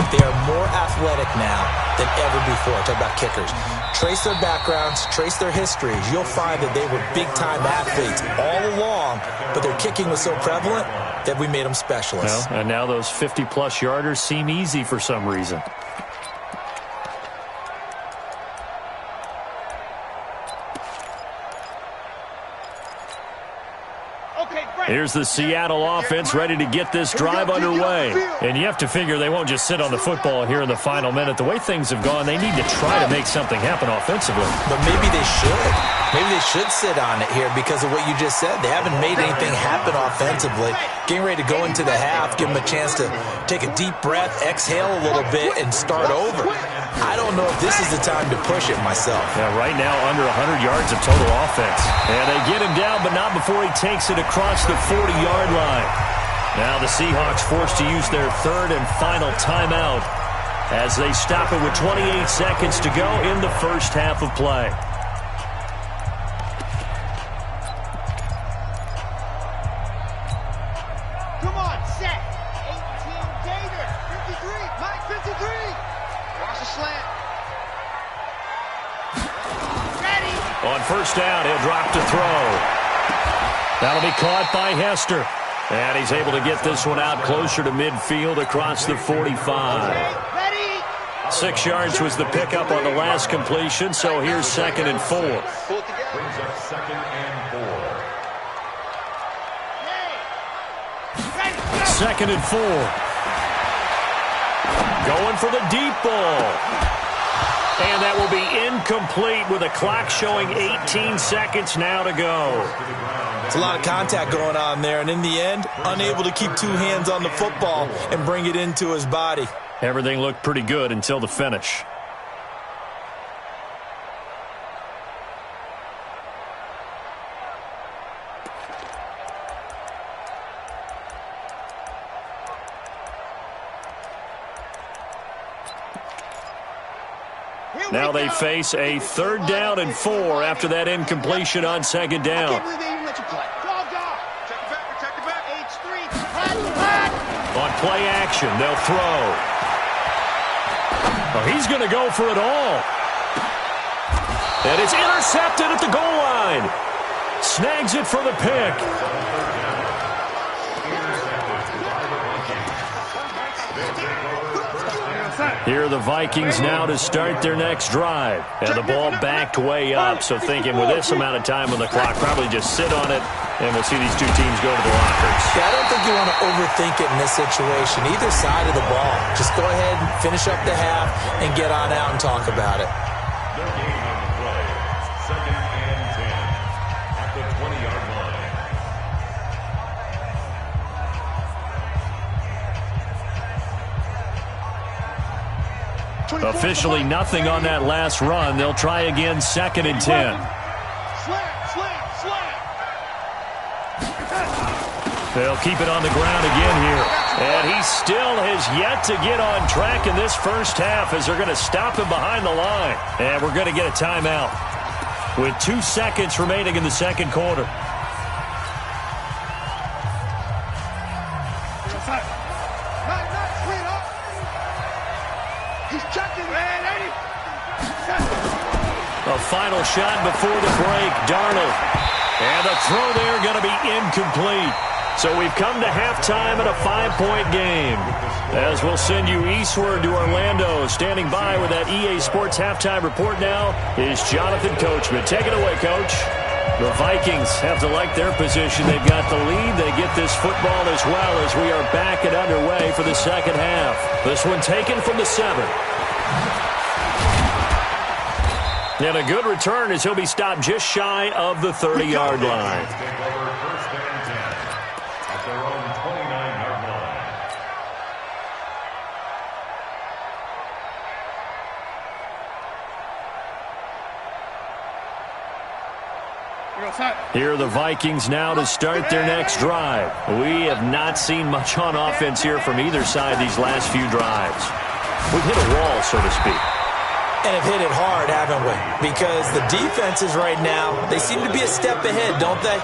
They are more athletic now than ever before. Talk about kickers. Trace their backgrounds, trace their histories. You'll find that they were big-time athletes all along, but their kicking was so prevalent that we made them specialists. Well, and now those 50-plus yarders seem easy for some reason. Here's the Seattle offense ready to get this drive underway. And you have to figure they won't just sit on the football here in the final minute. The way things have gone, they need to try to make something happen offensively. But maybe they should. Maybe they should sit on it here because of what you just said. They haven't made anything happen offensively. Getting ready to go into the half, give them a chance to take a deep breath, exhale a little bit, and start over. I don't know if this is the time to push it myself. Yeah, right now under 100 yards of total offense. And they get him down, but not before he takes it across the 40-yard line. Now the Seahawks forced to use their third and final timeout as they stop it with 28 seconds to go in the first half of play. Come on, set. 18 Gator. 53. Mike 53. Cross the slant. Ready. On first down, he'll drop to throw. That'll be caught by Hester. And he's able to get this one out closer to midfield across the 45. 6 yards was the pickup on the last completion, so here's 2nd and 4. Brings up 2nd and 4. 2nd and 4. Going for the deep ball. And that will be incomplete with a clock showing 18 seconds now to go. It's a lot of contact going on there, and in the end, unable to keep 2 hands on the football and bring it into his body. Everything looked pretty good until the finish. Now they face a 3rd down and 4 after that incompletion on 2nd down. On play action, they'll throw. Oh, he's going to go for it all. And it's intercepted at the goal line. Snags it for the pick. Here are the Vikings now to start their next drive. And the ball backed way up, so thinking with this amount of time on the clock, probably just sit on it, and we'll see these two teams go to the lockers. Yeah, I don't think you want to overthink it in this situation, either side of the ball. Just go ahead and finish up the half and get on out and talk about it. No gain on the play. 2nd and 10 at the 20-yard line. Officially nothing on that last run. They'll try again 2nd and 10. They'll keep it on the ground again here. And he still has yet to get on track in this first half as they're going to stop him behind the line. And we're going to get a timeout with 2 seconds remaining in the second quarter. A final shot before the break, Darnold. And the throw there going to be incomplete. So we've come to halftime in a 5-point game. As we'll send you eastward to Orlando. Standing by with that EA Sports halftime report now is Jonathan Coachman. Take it away, Coach. The Vikings have to like their position. They've got the lead. They get this football as well as we are back and underway for the second half. This one taken from the 7. And a good return as he'll be stopped just shy of the 30-yard line. Here are the Vikings now to start their next drive. We have not seen much on offense here from either side these last few drives. We've hit a wall, so to speak. And have hit it hard, haven't we? Because the defenses right now, they seem to be a step ahead, don't they?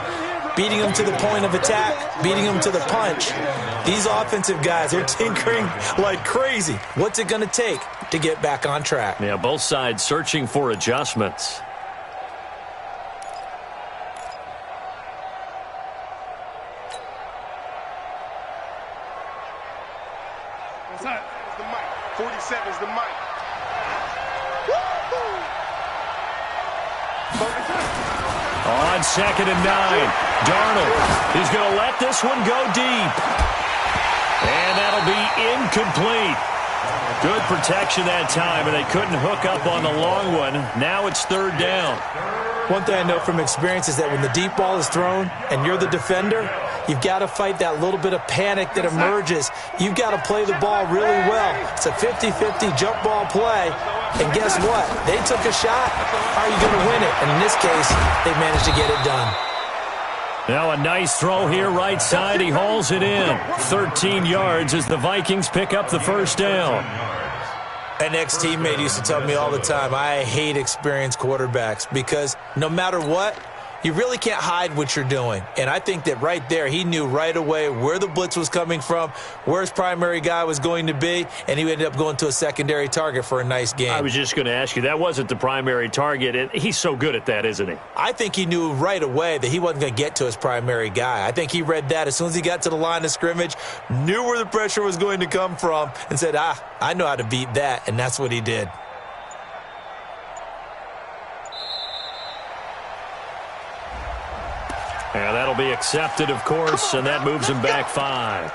beating them to the point of attack, beating them to the punch. These offensive guys, they're tinkering like crazy. What's it going to take to get back on track? Yeah, both sides searching for adjustments. It's the mic. 47 is the mic. On 2nd and 9, Darnold is going to let this one go deep. And that'll be incomplete. Good protection that time, and they couldn't hook up on the long one. Now it's 3rd down. One thing I know from experience is that when the deep ball is thrown and you're the defender, you've got to fight that little bit of panic that emerges. You've got to play the ball really well. It's a 50-50 jump ball play. And guess what? They took a shot. How are you going to win it? And in this case, they managed to get it done. Now a nice throw here right side. He hauls it in. 13 yards as the Vikings pick up the 1st down. An ex-teammate used to tell me all the time, I hate experienced quarterbacks because no matter what, you really can't hide what you're doing. And I think that right there, he knew right away where the blitz was coming from, where his primary guy was going to be, and he ended up going to a secondary target for a nice game. I was just going to ask you, that wasn't the primary target, and he's so good at that, isn't he? I think he knew right away that he wasn't going to get to his primary guy. I think he read that as soon as he got to the line of scrimmage, knew where the pressure was going to come from, and said, I know how to beat that, and that's what he did. Yeah, that'll be accepted, of course, and that moves him back 5.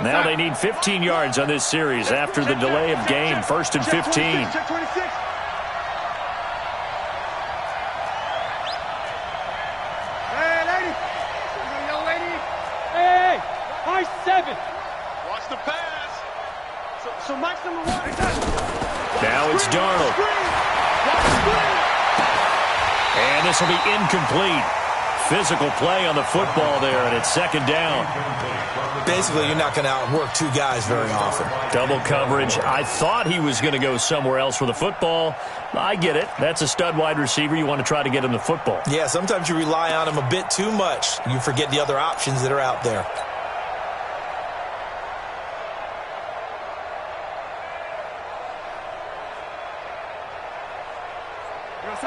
Now they need 15 yards on this series after the delay of game. 1st and 15. Check 26. Watch the pass. So Mike's number 1. Now it's Darnold. And this will be incomplete. Physical play on the football there, and it's 2nd down. Basically, you're not going to outwork two guys very often. Double coverage. I thought he was going to go somewhere else for the football. I get it. That's a stud wide receiver. You want to try to get him the football. Yeah, sometimes you rely on him a bit too much. You forget the other options that are out there.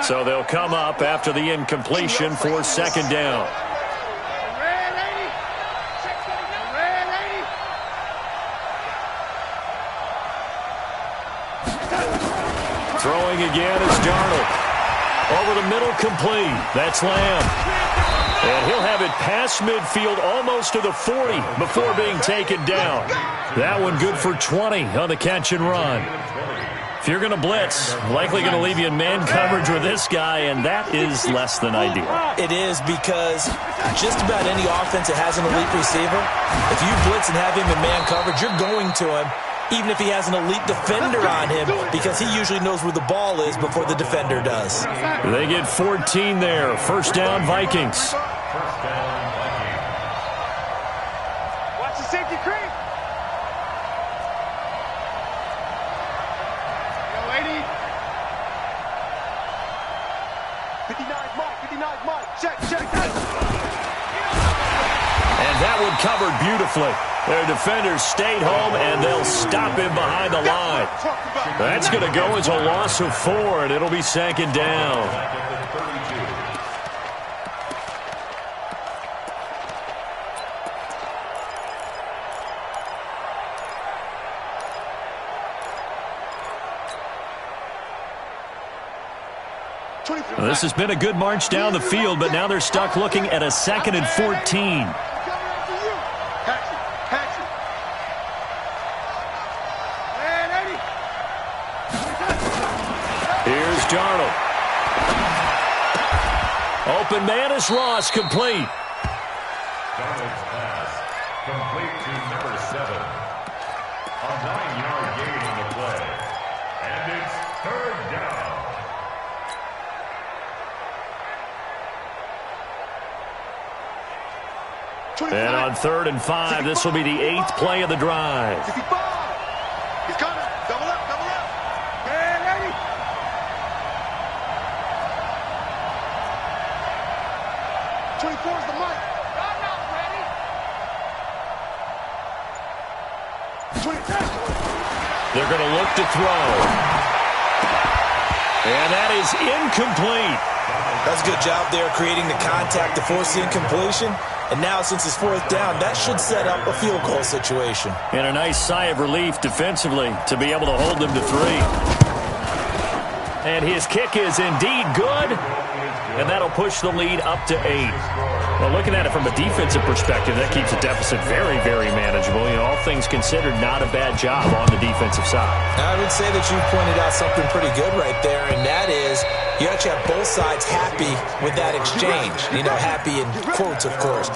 So they'll come up after the incompletion for 2nd down. Throwing again is Darnold. Over the middle, complete. That's Lamb. And he'll have it past midfield almost to the 40 before being taken down. That one good for 20 on the catch and run. If you're going to blitz, likely going to leave you in man coverage with this guy, and that is less than ideal. It is because just about any offense that has an elite receiver, if you blitz and have him in man coverage, you're going to him, even if he has an elite defender on him, because he usually knows where the ball is before the defender does. They get 14 there. 1st down, Vikings. Watch the safety creep. Yo, lady. 59 mark. Check. And that one covered beautifully. Their defenders stayed home, and they'll stop him behind the line. That's going to go as a loss of 4, and it'll be 2nd down. Well, this has been a good march down the field, but now they're stuck looking at a 2nd and 14. Here's Darnold. Open man is Ross, complete. Darnold's pass, complete to number 7. A 9-yard gain on the play. And it's 3rd down. On 3rd and 5, this will be the 8th play of the drive. 55. He's coming. Double up, double up. Hey, ready? '24's the mic. I'm not ready. 20. They're going to look to throw. And that is incomplete. That's a good job there creating the contact to force the incompletion. And now, since it's 4th down, that should set up a field goal situation. And a nice sigh of relief defensively to be able to hold them to 3. And his kick is indeed good. And that'll push the lead up to 8. Well, looking at it from a defensive perspective, that keeps the deficit very, very manageable. You know, all things considered, not a bad job on the defensive side. I would say that you pointed out something pretty good right there, and that is you actually have both sides happy with that exchange. You know, happy in quotes, of course.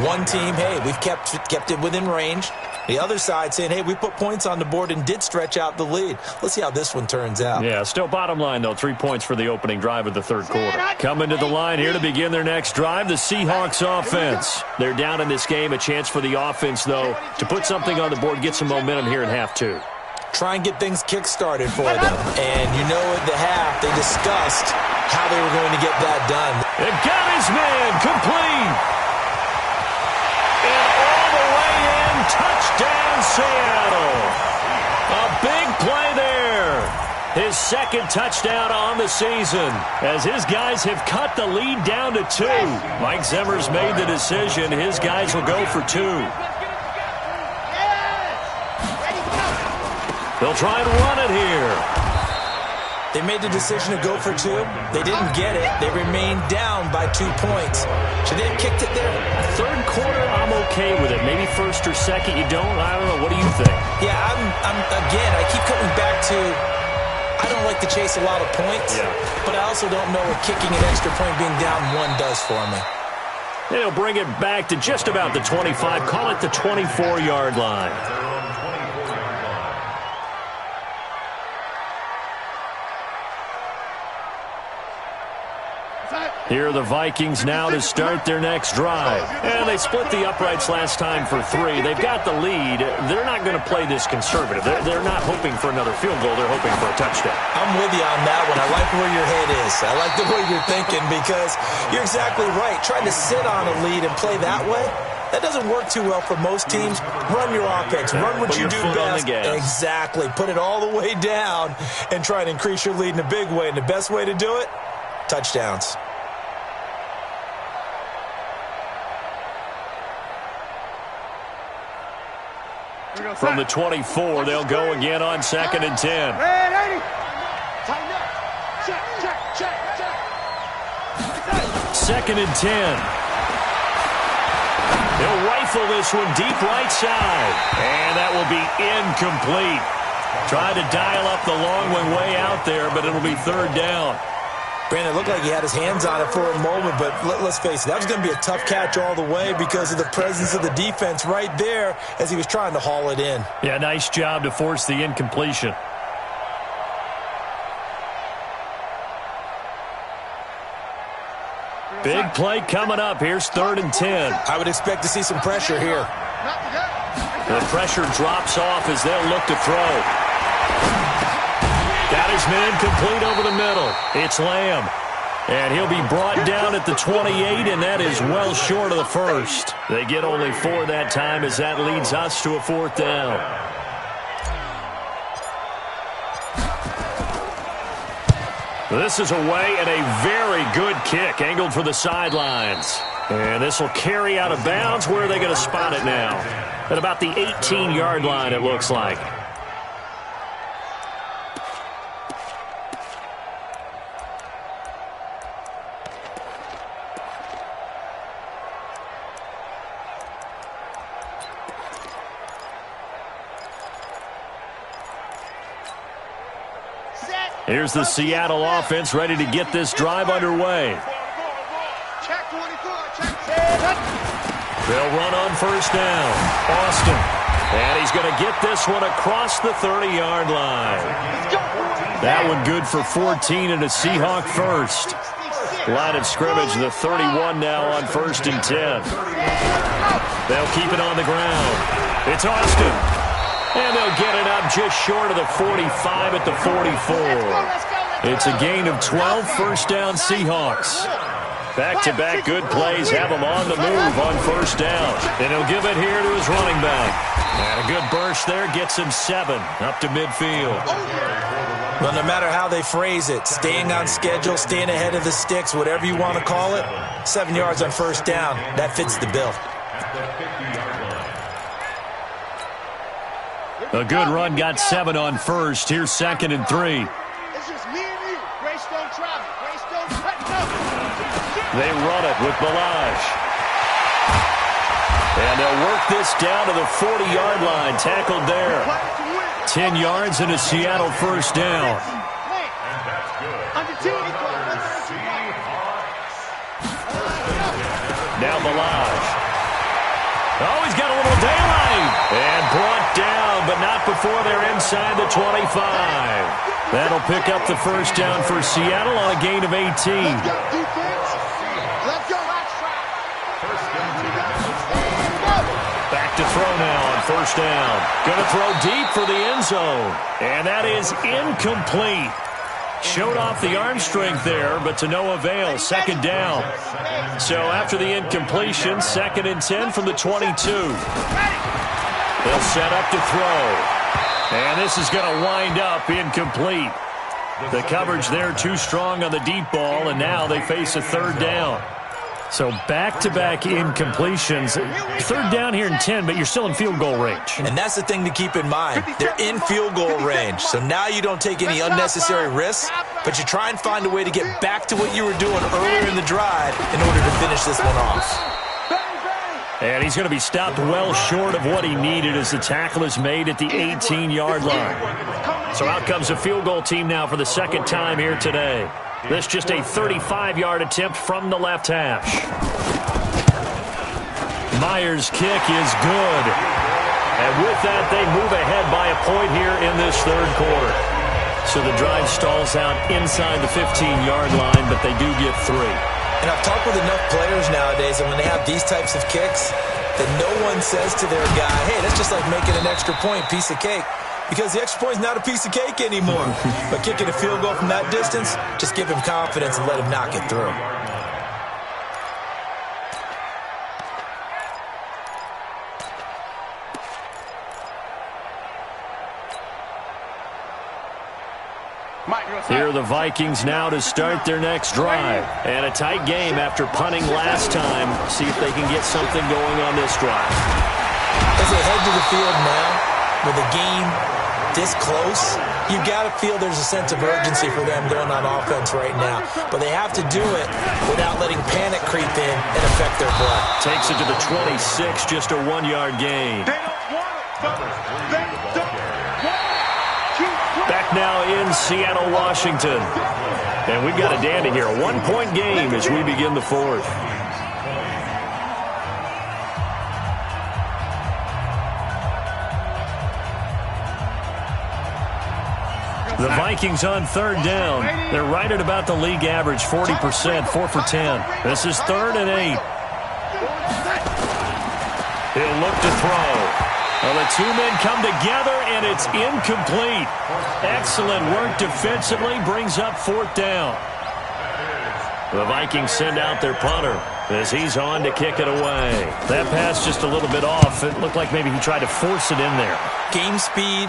One team, hey, we've kept it within range. The other side saying, hey, we put points on the board and did stretch out the lead. Let's see how this one turns out. Yeah, still bottom line, though. 3 points for the opening drive of the 3rd quarter. Coming to the line here to begin their next drive, the Seahawks offense. They're down in this game. A chance for the offense, though, to put something on the board, get some momentum here in half 2. Try and get things kick-started for them. And you know at the half, they discussed how they were going to get that done. And got his man complete. And all the way in, touchdown Seattle. A big play there. His 2nd touchdown on the season as his guys have cut the lead down to 2. Mike Zimmer's made the decision. His guys will go for 2. They'll try and run it here. They made the decision to go for 2. They didn't get it. They remained down by 2 points. Should they have kicked it there? 3rd quarter, I'm okay with it. Maybe 1st or 2nd, you don't. I don't know. What do you think? Yeah, again, I keep coming back to I don't like to chase a lot of points, but I also don't know what kicking an extra point being down 1 does for me. And he'll bring it back to just about the 25. Call it the 24-yard line. Here are the Vikings now to start their next drive. And they split the uprights last time for 3. They've got the lead. They're not going to play this conservative. They're not hoping for another field goal. They're hoping for a touchdown. I'm with you on that one. I like where your head is. I like the way you're thinking because you're exactly right. Trying to sit on a lead and play that way, that doesn't work too well for most teams. Run your offense. Run what you do best. Exactly. Put it all the way down and try and increase your lead in a big way. And the best way to do it, touchdowns. From the 24, they'll go again on 2nd and 10. Hey, tighten up. Check, check, check, check. 2nd and 10. They'll rifle this one deep right side. And that will be incomplete. Tried to dial up the long one way out there, but it'll be 3rd down. Brandon, it looked like he had his hands on it for a moment, but let's face it, that was going to be a tough catch all the way because of the presence of the defense right there as he was trying to haul it in. Yeah, nice job to force the incompletion. Big play coming up. Here's 3rd and 10. I would expect to see some pressure here. The pressure drops off as they'll look to throw. Got his man complete over the middle. It's Lamb. And he'll be brought down at the 28, and that is well short of the 1st. They get only 4 that time as that leads us to a 4th down. This is away and a very good kick angled for the sidelines. And this will carry out of bounds. Where are they going to spot it now? At about the 18-yard line, it looks like. Here's the Seattle offense ready to get this drive underway. Check 24, check. They'll run on 1st down. Austin. And he's going to get this one across the 30-yard line. That one good for 14 and a Seahawk 1st. Line of scrimmage, the 31 now on 1st and 10. They'll keep it on the ground. It's Austin. And they'll get it up just short of the 45 at the 44. It's a gain of 12, first down Seahawks. Back-to-back good plays have him on the move on 1st down. And he'll give it here to his running back. And a good burst there gets him 7 up to midfield. Well, no matter how they phrase it, staying on schedule, staying ahead of the sticks, whatever you want to call it, 7 yards on 1st down, that fits the bill. A good run got 7 on 1st. Here's 2nd and 3. It's just me and you. Greystone travel. Greystone cutting up. They run it with Balazs. And they'll work this down to the 40-yard line. Tackled there. 10 yards and a Seattle 1st down. Now Balazs. Oh, he's got a little daylight. And brought down, but not before they're inside the 25. That'll pick up the 1st down for Seattle on a gain of 18. Back to throw now on 1st down. Going to throw deep for the end zone. And that is incomplete. Showed off the arm strength there, but to no avail. 2nd down. So after the incompletion, 2nd and 10 from the 22. They'll set up to throw. And this is going to wind up incomplete. The coverage there too strong on the deep ball, and now they face a 3rd down. So back-to-back incompletions. 3rd down here in 10, but you're still in field goal range. And that's the thing to keep in mind. They're in field goal range. So now you don't take any unnecessary risks, but you try and find a way to get back to what you were doing earlier in the drive in order to finish this one off. And he's going to be stopped well short of what he needed as the tackle is made at the 18-yard line. So out comes a field goal team now for the 2nd time here today. This just a 35-yard attempt from the left hash. Myers' kick is good. And with that, they move ahead by a point here in this 3rd quarter. So the drive stalls out inside the 15-yard line, but they do get 3. And I've talked with enough players nowadays that when they have these types of kicks, that no one says to their guy, hey, that's just like making an extra point, piece of cake. Because the extra point is not a piece of cake anymore. But kicking a field goal from that distance, just give him confidence and let him knock it through. Here are the Vikings now to start their next drive. And a tight game after punting last time. See if they can get something going on this drive. As they head to the field now, with a game this close, you got to feel there's a sense of urgency for them going on offense right now. But they have to do it without letting panic creep in and affect their play. Takes it to the 26, just a 1-yard gain. Back now in Seattle, Washington. And we've got a dandy here. A 1-point game as we begin the 4th. The Vikings on 3rd down. They're right at about the league average, 40%, 4 for 10. This is 3rd and 8. He'll look to throw. Well, the 2 men come together, and it's incomplete. Excellent work defensively, brings up 4th down. The Vikings send out their punter as he's on to kick it away. That pass just a little bit off. It looked like maybe he tried to force it in there. Game speed,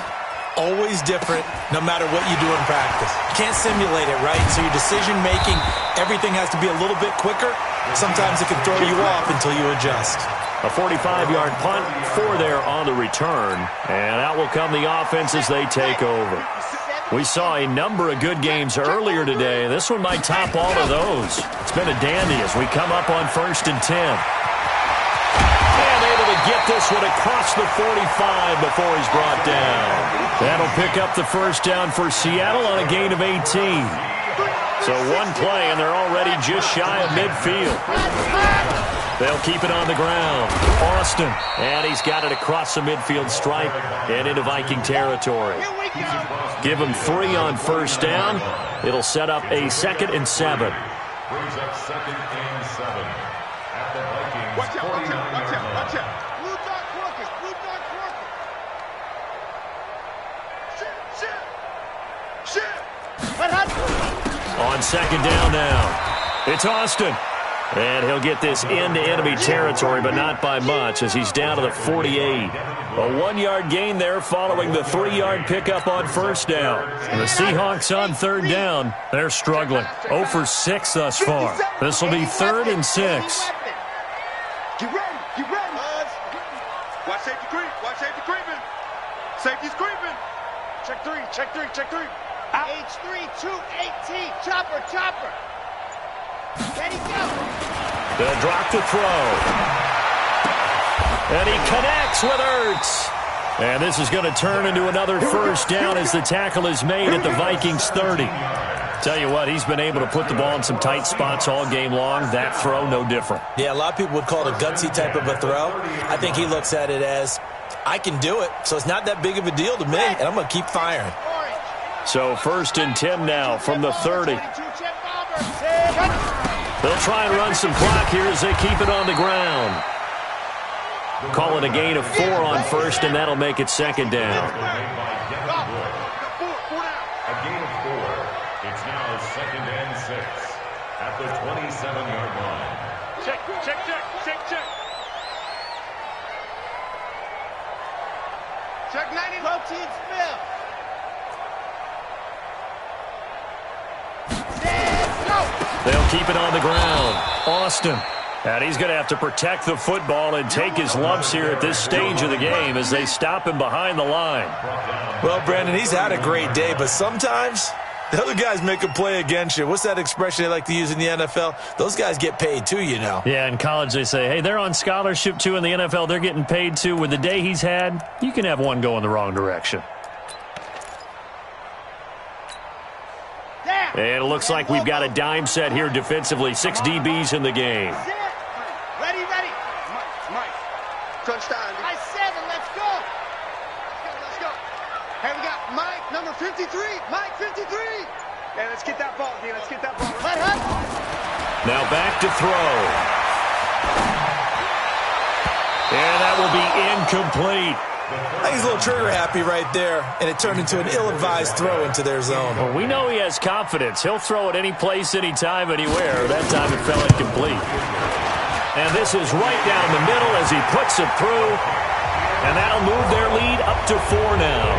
always different, no matter what you do in practice. You can't simulate it, right? So your decision-making, everything has to be a little bit quicker. Sometimes it can throw you off until you adjust. A 45-yard punt, 4 there on the return. And out will come the offense as they take over. We saw a number of good games earlier today. This one might top all of those. It's been a dandy as we come up on 1st and 10. And able to get this one across the 45 before he's brought down. That'll pick up the 1st down for Seattle on a gain of 18. So one play, and they're already just shy of midfield. They'll keep it on the ground. Austin. And he's got it across the midfield stripe and into Viking territory. Give him 3 on 1st down. It'll set up a 2nd and 7. brings up 2nd and 7 at the Vikings. Watch out, watch out, watch out, watch out. Blue dot working, blue dot working. Shit. On 2nd down now, it's Austin. And he'll get this into enemy territory, but not by much, as he's down to the 48. A 1-yard gain there following the 3-yard pickup on 1st down. And the Seahawks on 3rd down, they're struggling. 0 for 6 thus far. This will be 3rd and 6. Get ready, get ready. Watch safety creep, watch safety creeping. Safety's creeping. Check 3, check 3, check 3. H3, 218, chopper. Let him go. They'll drop to throw. And he connects with Ertz. And this is going to turn into another 1st down as the tackle is made at the Vikings 30. Tell you what, he's been able to put the ball in some tight spots all game long. That throw, no different. Yeah, a lot of people would call it a gutsy type of a throw. I think he looks at it as, I can do it, so it's not that big of a deal to me, and I'm going to keep firing. So 1st and 10 now from the 30. They'll try and run some clock here as they keep it on the ground. Call it a gain of 4 on 1st, and that'll make it 2nd down. A gain of 4. It's now 2nd and 6 at the 27-yard line. Check. Check 90. Protein spill. They'll keep it on the ground. Austin. And he's going to have to protect the football and take his lumps here at this stage of the game as they stop him behind the line. Well, Brandon, he's had a great day, but sometimes the other guys make a play against you. What's that expression they like to use in the NFL? Those guys get paid too, you know. Yeah, in college they say, hey, they're on scholarship too. In the NFL, they're getting paid too. With the day he's had, you can have one go in the wrong direction. And it looks like we've got a dime set here defensively. 6 DBs in the game. Ready. Mike. Crunch time. By 7, let's go. Let's go. Hey, we got Mike, number 53. Mike, 53. Hey, let's get that ball, D. Let's get that ball. Hut. Now back to throw. And that will be incomplete. I think he's a little trigger happy right there, and it turned into an ill-advised throw into their zone. Well, we know he has confidence. He'll throw it any place, anytime, anywhere. That time it fell incomplete. And this is right down the middle as he puts it through. And that'll move their lead up to 4 now.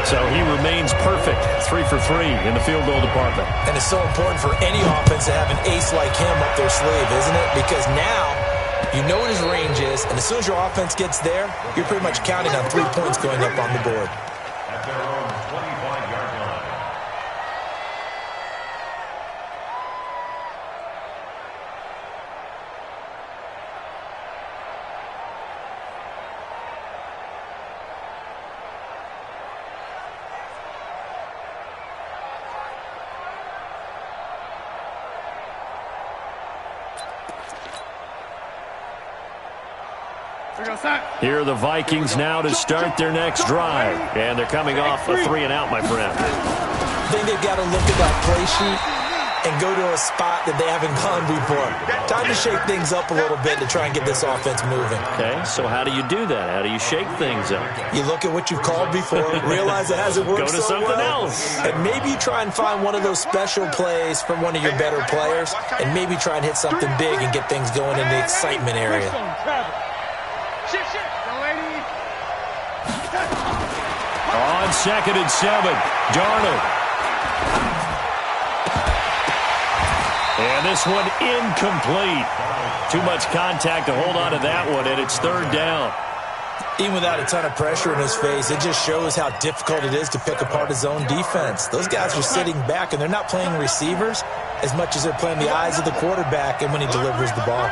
So he remains perfect. 3 for 3 in the field goal department. And it's so important for any offense to have an ace like him up their sleeve, isn't it? Because now you know what his range is, and as soon as your offense gets there, you're pretty much counting on 3 points going up on the board. At their own 25-yard line. Here are the Vikings now to start their next drive. And they're coming off a 3-and-out, my friend. I think they've got to look at that play sheet and go to a spot that they haven't gone before. Time to shake things up a little bit to try and get this offense moving. Okay, so how do you do that? How do you shake things up? You look at what you've called before, realize it hasn't worked Go to so something well, else. and maybe you try and find one of those special plays from one of your better players, and maybe try and hit something big and get things going in the excitement area. Shift. Go, lady. On 2nd and 7, Darnold. And this one incomplete. Too much contact to hold on to that one, and it's 3rd down. Even without a ton of pressure in his face, it just shows how difficult it is to pick apart his own defense. Those guys are sitting back, and they're not playing receivers as much as they're playing the eyes of the quarterback and when he delivers the ball.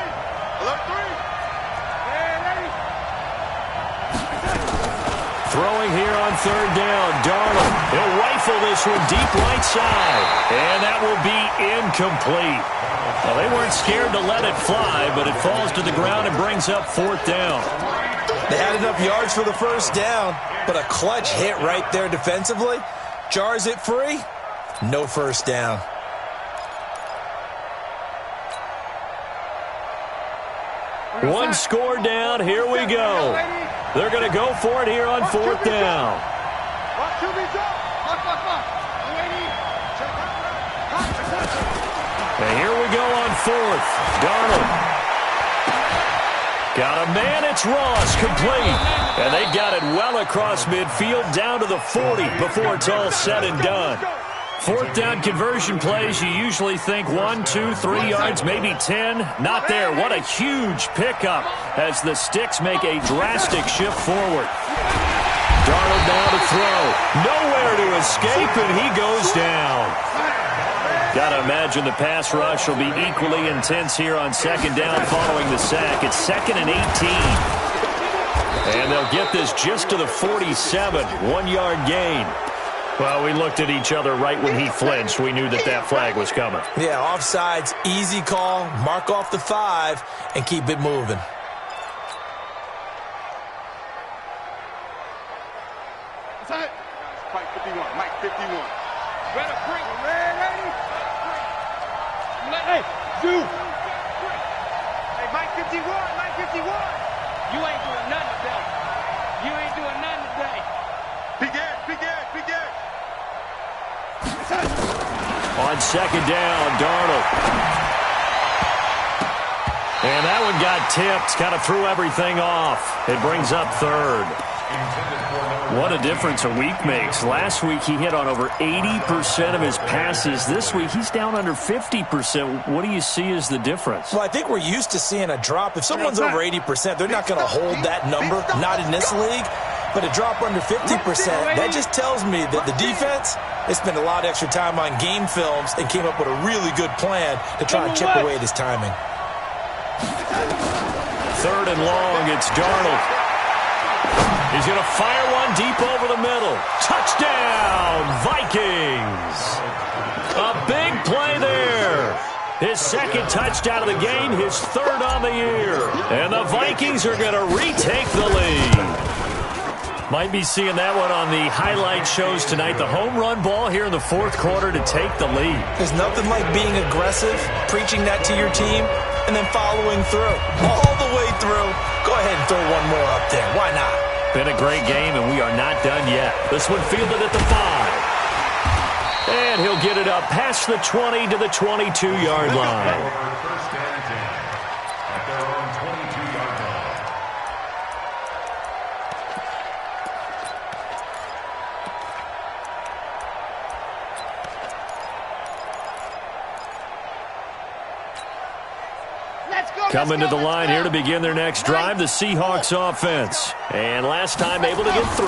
Throwing here on 3rd down, Darnold. He'll rifle this one deep right side. And that will be incomplete. Well, they weren't scared to let it fly, but it falls to the ground and brings up 4th down. They had enough yards for the 1st down, but a clutch hit right there defensively. Jars it free. No 1st down. One score down. Here we go. They're going to go for it here on 4th down. And here we go on 4th. Darnold. Got a man, it's Ross, complete. And they got it well across midfield down to the 40 before it's all said and done. 4th down conversion plays, you usually think 1, 2, 3 yards, maybe 10. Not there. What a huge pickup as the Sticks make a drastic shift forward. Darnold now to throw. Nowhere to escape, and he goes down. Got to imagine the pass rush will be equally intense here on 2nd down following the sack. It's 2nd and 18. And they'll get this just to the 47. 1-yard gain. Well, we looked at each other right when he flinched. We knew that that flag was coming. Yeah, offsides, easy call. Mark off the 5 and keep it moving. Mike 51. Mike 51. Better bring it, man. Hey, do. Hey, Mike 51. Mike 51. You ain't doing nothing today. You ain't doing nothing today. Big Ed, Big Ed, Big Ed. On 2nd down, Darnold. And that one got tipped, kind of threw everything off. It brings up 3rd. What a difference a week makes. Last week he hit on over 80% of his passes. This week he's down under 50%. What do you see as the difference? Well, I think we're used to seeing a drop. If someone's over 80%, they're not going to hold that number, not in this league. But a drop under 50%, that just tells me that the defense, they spent a lot of extra time on game films and came up with a really good plan to try and chip away at his timing. 3rd and long, it's Darnold. He's going to fire one deep over the middle. Touchdown, Vikings. A big play there. His 2nd touchdown of the game, his 3rd on the year. And the Vikings are going to retake the lead. Might be seeing that one on the highlight shows tonight. The home run ball here in the 4th quarter to take the lead. There's nothing like being aggressive, preaching that to your team, and then following through. All the way through. Go ahead and throw one more up there. Why not? Been a great game, and we are not done yet. This one fielded at the 5. And he'll get it up past the 20 to the 22-yard line. First and 10 at their own 22-yard line. Coming to the line here to begin their next drive, the Seahawks offense. And last time able to get 3.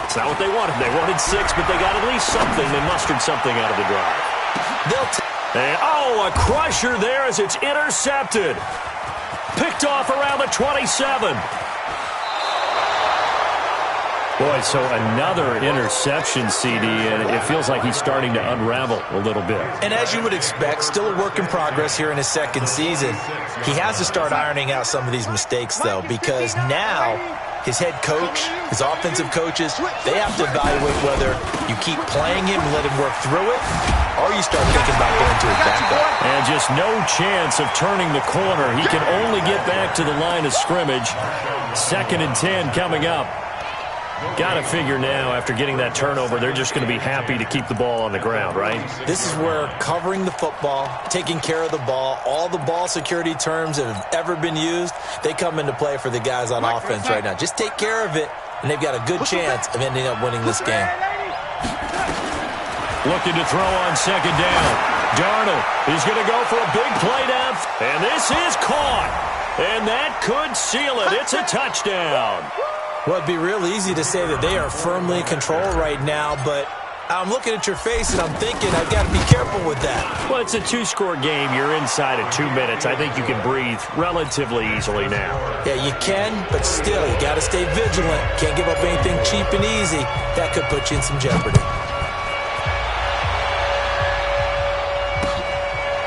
It's not what they wanted. They wanted 6, but they got at least something. They mustered something out of the drive. And, a crusher there as it's intercepted. Picked off around the 27. Boy, so another interception, CD, and it feels like he's starting to unravel a little bit. And as you would expect, still a work in progress here in his 2nd season. He has to start ironing out some of these mistakes, though, because now his head coach, his offensive coaches, they have to evaluate whether you keep playing him and let him work through it, or you start thinking about going to his backup. And just no chance of turning the corner. He can only get back to the line of scrimmage. 2nd and 10 coming up. Got to figure now, after getting that turnover, they're just going to be happy to keep the ball on the ground, right? This is where covering the football, taking care of the ball, all the ball security terms that have ever been used, they come into play for the guys on offense right now. Just take care of it, and they've got a good chance of ending up winning this game. Looking to throw on 2nd down. Darnold, he's going to go for a big play down. And this is caught. And that could seal it. It's a touchdown. Well, it'd be real easy to say that they are firmly in control right now, but I'm looking at your face and I'm thinking I've got to be careful with that. Well, it's a 2-score game. You're inside of 2 minutes. I think you can breathe relatively easily now. Yeah, you can, but still, you got to stay vigilant. Can't give up anything cheap and easy. That could put you in some jeopardy.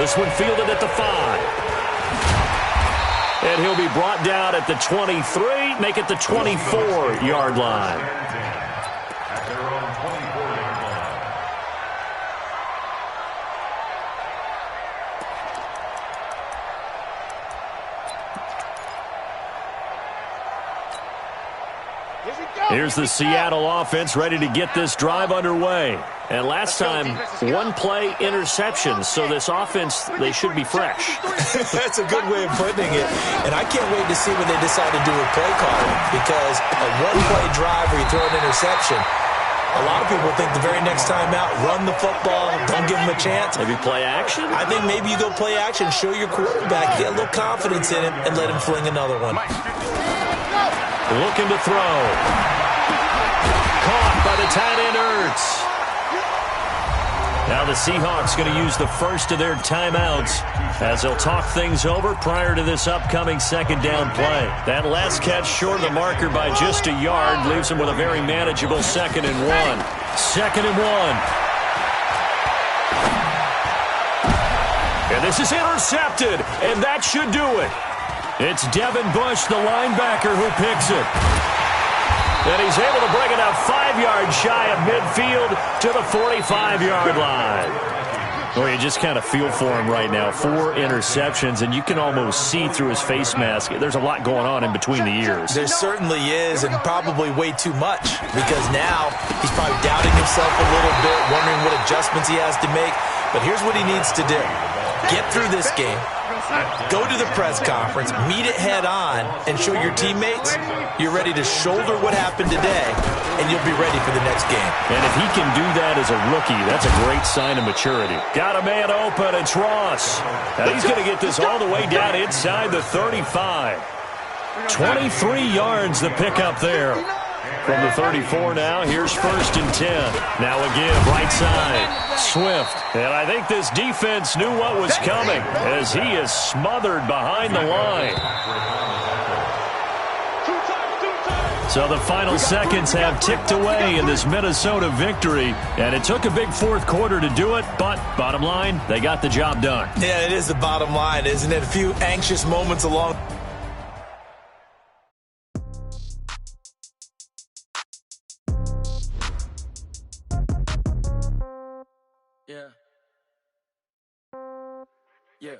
This one fielded at the 5. And he'll be brought down at the 23, make it the 24-yard line. At their own 24-yard line. Here's the Seattle offense ready to get this drive underway. And last time, one play interception. So this offense, they should be fresh. That's a good way of putting it. And I can't wait to see what they decide to do with play calling, because a one-play drive where you throw an interception, a lot of people think the very next time out, run the football, don't give them a chance. Maybe play action? I think maybe you go play action, show your quarterback, get a little confidence in him, and let him fling another one. Looking to throw. Caught by the tight end, Ertz. Now the Seahawks going to use the first of their timeouts as they'll talk things over prior to this upcoming second down play. That last catch short of the marker by just a yard leaves them with a very manageable 2nd and 1. 2nd and 1. And this is intercepted, and that should do it. It's Devin Bush, the linebacker, who picks it. And he's able to bring it out 5 yards shy of midfield to the 45-yard line. Well, you just kind of feel for him right now. 4 interceptions, and you can almost see through his face mask. There's a lot going on in between the ears. There certainly is, and probably way too much, because now he's probably doubting himself a little bit, wondering what adjustments he has to make. But here's what he needs to do. Get through this game. Go to the press conference, meet it head on, and show your teammates you're ready to shoulder what happened today, and you'll be ready for the next game. And if he can do that as a rookie, that's a great sign of maturity. Got a man open, it's Ross. Now he's going to get this all the way down inside the 35. 23 yards the pickup there. From the 34 now, here's 1st and 10. Now again, right side, Swift. And I think this defense knew what was coming as he is smothered behind the line. So the final seconds have ticked away in this Minnesota victory. And it took a big 4th quarter to do it, but bottom line, they got the job done. Yeah, it is the bottom line, isn't it? A few anxious moments along. Yeah.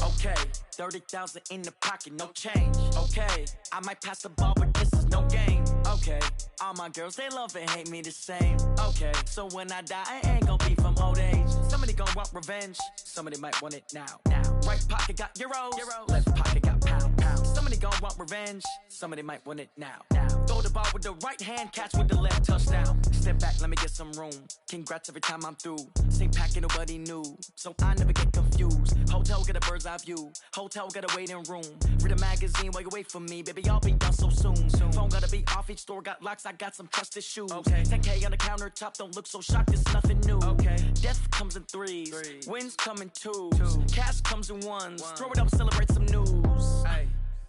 Okay, 30,000 in the pocket, no change. Okay, I might pass the ball, but this is no game. Okay, all my girls, they love and hate me the same. Okay, so when I die, I ain't gonna be from old age. Somebody gon' want revenge, somebody might want it now. Right pocket got euros, left pocket got pound. Somebody gon' want revenge, somebody might want it now. Throw the ball with the right hand, catch with the left, touchdown. Step back, let me get some room. Congrats every time I'm through. Same packet, nobody knew, so I never get confused. Hotel get a bird's eye view, hotel got a waiting room. Read a magazine while you wait for me, baby, I'll be done so soon. Phone gotta be off, each store got locks, I got some trusted shoes. 10K on the countertop, don't look so shocked, it's nothing new. Death comes in threes, wins come in twos, cash comes in ones. Throw it up, celebrate some news.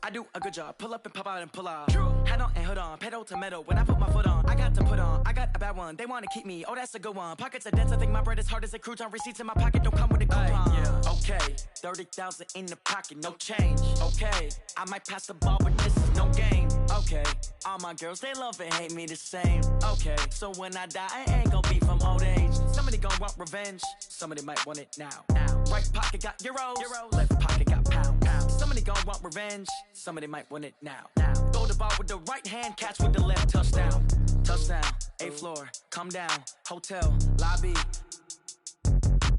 I do a good job, pull up and pop out and pull out. Head on and hood on, pedal to metal. When I put my foot on, I got to put on. I got a bad one, they wanna keep me, oh that's a good one. Pockets are dense, I think my bread is hard as a crouton. Receipts in my pocket don't come with a coupon. Okay, 30,000 in the pocket, no change. Okay, I might pass the ball, but this is no game. Okay, all my girls, they love and hate me the same. Okay, so when I die, I ain't gonna be from old age. Somebody gon' want revenge, somebody might want it now. Right pocket got euros, left pocket got pound. Somebody gon' want revenge, somebody might want it now. Throw the ball with the right hand, catch with the left, touchdown. Touchdown, 8th floor, come down, hotel, lobby.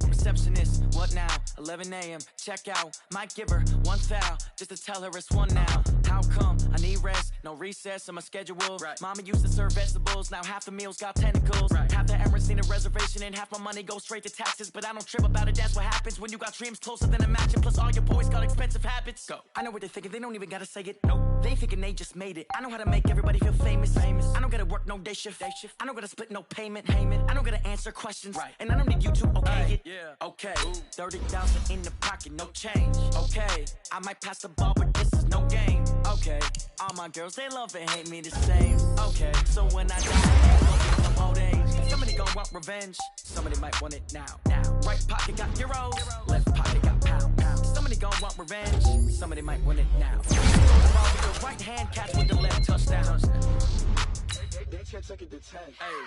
Receptionist, what now? 11 a.m., check out. Might give her one foul, just to tell her it's one now. How come? I need rest, no recess in my schedule. Mama used to serve vegetables, now half the meals got tentacles. Half the errands need a reservation and half my money goes straight to taxes. But I don't trip about it, that's what happens when you got dreams closer than a match. And plus all your boys got expensive habits. Go. I know what they're thinking, they don't even gotta say it. Nope. They thinking they just made it. I know how to make everybody feel famous. I don't gotta work no day shift. I don't gotta split no payment. I don't gotta answer questions. And I don't need you to okay it. Okay, 30,000 in the pocket, no change. Okay, I might pass the ball, but this is no game. Okay, all my girls, they love and hate me the same. Okay, so when I die, I ain't gonna be from old age. Somebody gon' want revenge, somebody might want it now. Right pocket got euros, left pocket got pound. Somebody gon' want revenge, somebody might want it now. Throw the ball with the right hand, catch with the left, touchdown. They can't take it to 10. Hey.